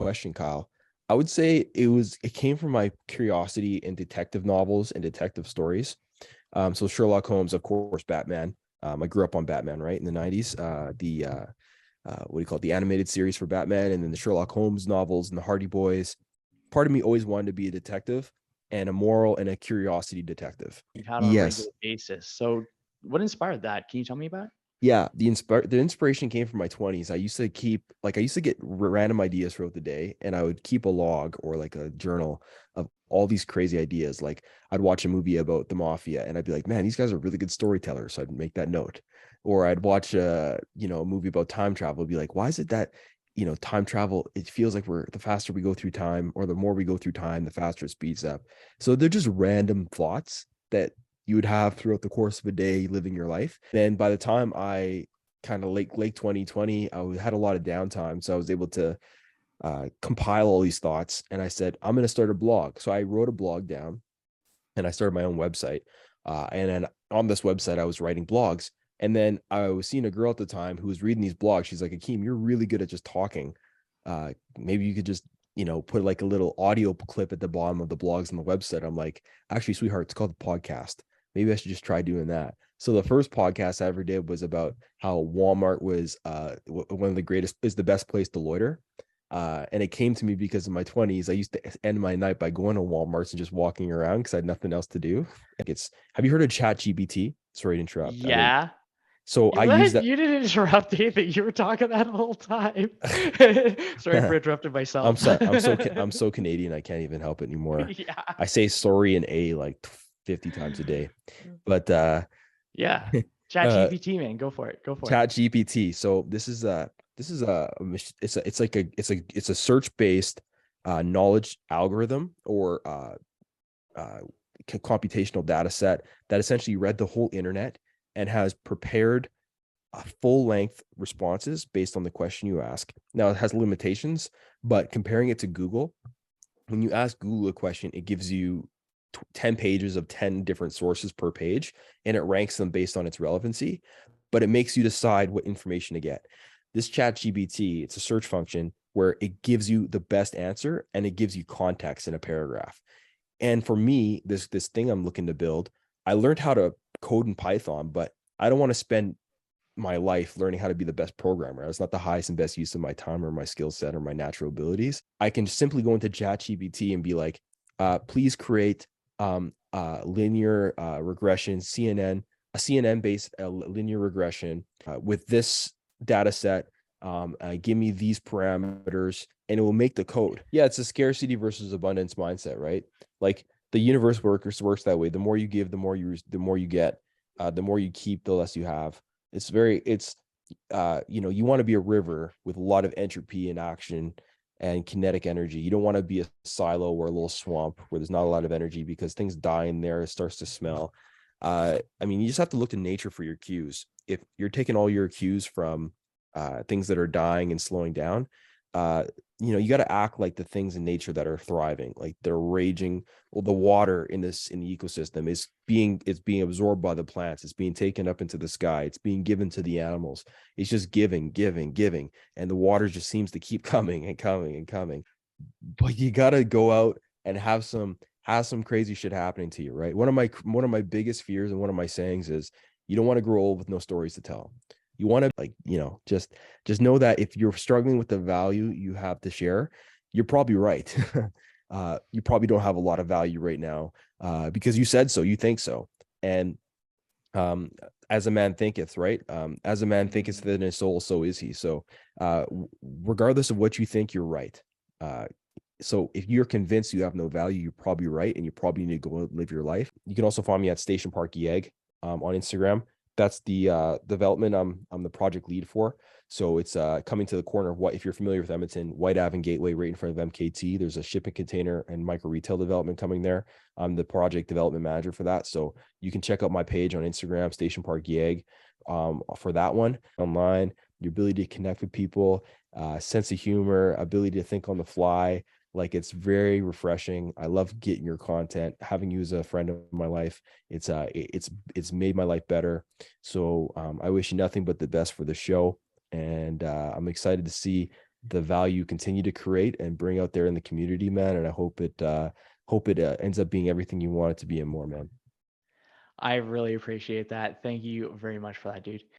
question, Kyle. I would say it came from my curiosity in detective novels and detective stories. So Sherlock Holmes, of course, Batman. I grew up on Batman, right, in the 90s. What do you call it? The animated series for Batman, and then the Sherlock Holmes novels and the Hardy Boys. Part of me always wanted to be a detective and a moral and a curiosity detective. You've had on a Yes. regular basis. So what inspired that? Can you tell me about it? Yeah, the inspiration came from my 20s. I used to get random ideas throughout the day, and I would keep a log or like a journal of all these crazy ideas. Like I'd watch a movie about the mafia and I'd be like, man, these guys are really good storytellers. So I'd make that note. Or I'd watch a movie about time travel, be like, why is it that time travel, it feels like the faster we go through time, or the more we go through time, the faster it speeds up. So they're just random thoughts that you would have throughout the course of a day living your life. Then by the time I kind of late 2020, had a lot of downtime. So I was able to compile all these thoughts. And I said, I'm going to start a blog. So I wrote a blog down and I started my own website. And then on this website, I was writing blogs. And then I was seeing a girl at the time who was reading these blogs. She's like, Akeem, you're really good at just talking. Maybe you could just, put like a little audio clip at the bottom of the blogs on the website. I'm like, actually, sweetheart, it's called the podcast. Maybe I should just try doing that. So the first podcast I ever did was about how Walmart was one of the greatest, is the best place to loiter. And it came to me because in my 20s, I used to end my night by going to Walmarts and just walking around because I had nothing else to do. Have you heard of Chat GPT? Sorry to interrupt. Yeah. So I use What? that. You didn't interrupt, David. You were talking that whole time. Sorry for interrupting I'm myself. sorry. I'm so Canadian. I can't even help it anymore. Yeah. I say sorry and a like 50 times a day. But Yeah. Chat uh, GPT, man. Go for it. Go for it. Chat GPT. So this is it's a search based knowledge algorithm or computational data set that essentially read the whole internet and has prepared full length responses based on the question you ask. Now it has limitations, but comparing it to Google, when you ask Google a question, it gives you 10 pages of 10 different sources per page, and it ranks them based on its relevancy, but it makes you decide what information to get. This Chat GPT, it's a search function where it gives you the best answer and it gives you context in a paragraph. And for me, this thing I'm looking to build, I learned how to code in Python, but I don't want to spend my life learning how to be the best programmer. It's not the highest and best use of my time or my skill set or my natural abilities. I can simply go into ChatGPT and be like, please create linear regression, a CNN based linear regression with this data set. Give me these parameters and it will make the code. Yeah, it's a scarcity versus abundance mindset, right? Like the universe works that way. The more you give, the more you get. The more you keep, the less you have. You want to be a river with a lot of entropy and action and kinetic energy. You don't want to be a silo or a little swamp where there's not a lot of energy because things die in there. It starts to smell. You just have to look to nature for your cues. If you're taking all your cues from things that are dying and slowing down, you got to act like the things in nature that are thriving, like they're raging. Well, the water in the ecosystem it's being absorbed by the plants. It's being taken up into the sky. It's being given to the animals. It's just giving, and the water just seems to keep coming and coming and coming. But you got to go out and have some crazy shit happening to you, right? One of my biggest fears and one of my sayings is you don't want to grow old with no stories to tell. You want to just know that if you're struggling with the value you have to share, you're probably right. You probably don't have a lot of value right now because you said so, you think so. And as a man thinketh, right? As a man thinketh in his soul, so is he. So regardless of what you think, you're right. So if you're convinced you have no value, you're probably right, and you probably need to go live your life. You can also find me at Station Park Yeg on Instagram. That's the development I'm the project lead for. So it's coming to the corner of what, if you're familiar with Edmonton, White Ave and Gateway, right in front of MKT. There's a shipping container and micro retail development coming there. I'm the project development manager for that. So you can check out my page on Instagram, Station Park Yeg, for that one. Online, your ability to connect with people, sense of humor, ability to think on the fly. Like, it's very refreshing. I love getting your content. Having you as a friend of my life, it's made my life better. So I wish you nothing but the best for the show, and I'm excited to see the value you continue to create and bring out there in the community, man. And I hope it ends up being everything you want it to be and more, man. I really appreciate that. Thank you very much for that, dude.